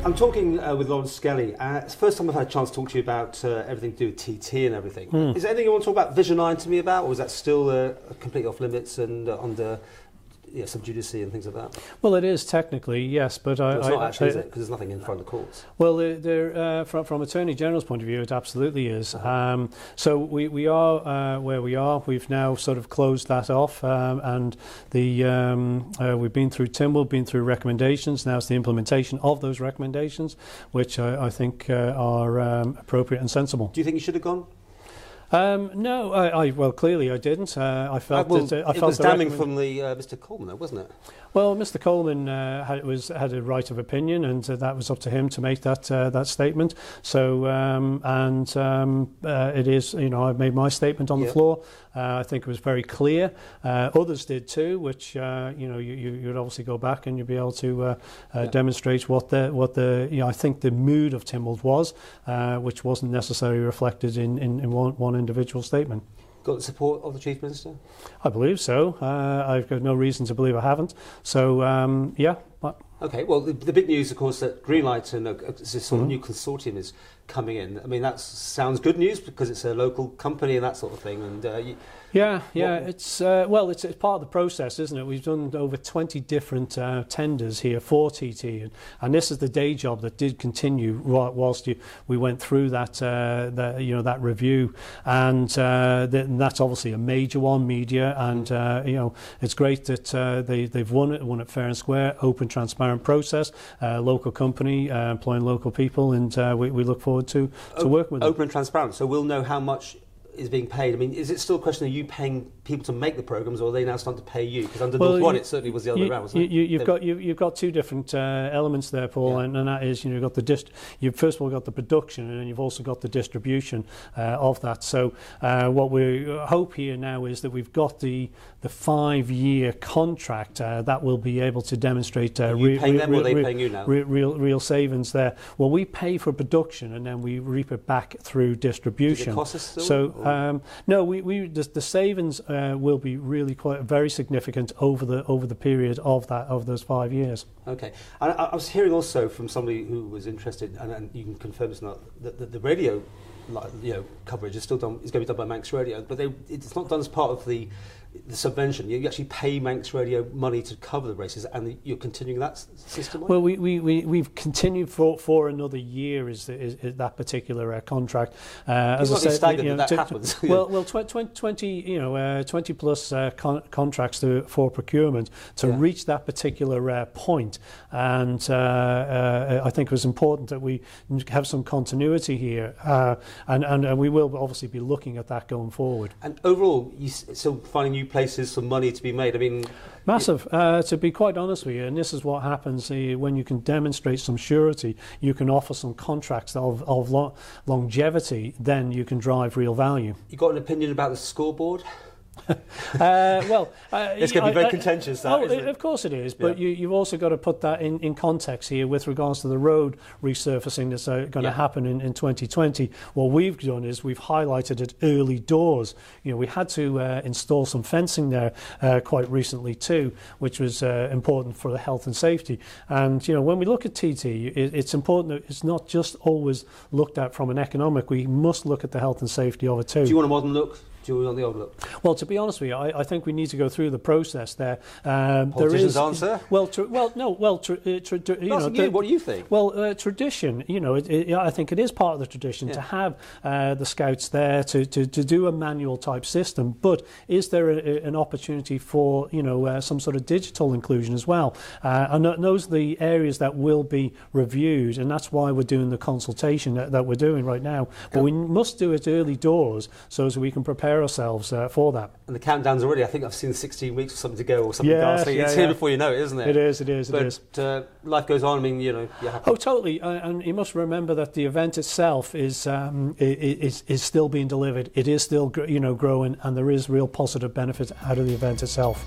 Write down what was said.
I'm talking with Lawrence Skelly. It's the first time I've had a chance to talk to you about everything to do with TT and everything. Is there anything you want to talk about Vision 9 to me about, or is that still completely off limits and under sub judice and things like that? Well, it is technically, yes, but it's not actually, is it? Because there's nothing in front of the courts. Well, from Attorney General's point of view, it absolutely is. So we are where we are. We've now sort of closed that off, and we've been through Tynwald, been through recommendations. Now it's the implementation of those recommendations, which I think are appropriate and sensible. Do you think you should have gone? No, well, clearly I didn't. I felt it was damning from the Mr. Coleman, though, wasn't it? Well, Mr. Coleman had a right of opinion, and that was up to him to make that statement. So, it is, I've made my statement on the floor. I think it was very clear. Others did too, which you'd obviously go back and you'd be able to demonstrate what I think the mood of Tynwald was, which wasn't necessarily reflected in one individual statement. Got the support of the Chief Minister? I believe so. I've got no reason to believe I haven't. So, yeah. Okay, well, the big news, of course, that Greenlight and this sort of new consortium is coming in. I mean, that sounds good news because it's a local company and that sort of thing. And it's part of the process, isn't it? We've done over 20 different tenders here for TT, and this is the day job that did continue whilst we went through that review, and that's obviously a major one, media, and it's great that they've won it fair and square, open, transparent process, local company, employing local people, and we look forward to working with them. Open and transparent, so we'll know how much is being paid. I mean, is it still a question of you paying people to make the programmes, or are they now starting to pay you? Because under North One, it certainly was the other way around, wasn't it? You've got two different elements there, Paul, and that is, you've got you've first of all got the production, and then you've also got the distribution of that. So what we hope here now is that we've got the 5-year contract that will be able to demonstrate paying them, or are they paying you now? Real savings there. Well, we pay for production, and then we reap it back through distribution. Does it cost us still? So no, the savings will be really very significant over the period of those 5 years. Okay, and I was hearing also from somebody who was interested, and you can confirm it's not that the radio coverage is going to be done by Manx Radio, but it's not done as part of the subvention. You actually pay Manx Radio money to cover the races, and you're continuing that system? Well, we've continued for another year. Is that particular contract? As I said, that happens. Well, 20 plus contracts for procurement to reach that particular point, and I think it was important that we have some continuity here, and we will obviously be looking at that going forward. And overall, you still finding new places for money to be made. I mean, massive. To be quite honest with you, and this is what happens when you can demonstrate some surety, you can offer some contracts of longevity, then you can drive real value. You got an opinion about the scoreboard? It's going to be very contentious, isn't it? Of course it is, but you've also got to put that in context here with regards to the road resurfacing that's going to happen in 2020. What we've done is we've highlighted it early doors. We had to install some fencing there quite recently too, which was important for the health and safety. And when we look at TT, it's important that it's not just always looked at from an economic. We must look at the health and safety of it too. Do you want a modern look? Do you want the old look? Well, to be honest with you, I think we need to go through the process there. Politicians' answer? What do you think? Well, tradition, I think it is part of the tradition to have the scouts there to do a manual type system. But is there an opportunity for, some sort of digital inclusion as well? And those are the areas that will be reviewed, and that's why we're doing the consultation that we're doing right now. But we must do it early doors so as we can prepare ourselves for that. And the countdown's already, I think I've seen 16 weeks or something to go, or something ghastly. It's here before you know it, isn't it? It is. But life goes on. I mean, you're happy. Oh, totally. And you must remember that the event itself is still being delivered. It is still growing, and there is real positive benefit out of the event itself.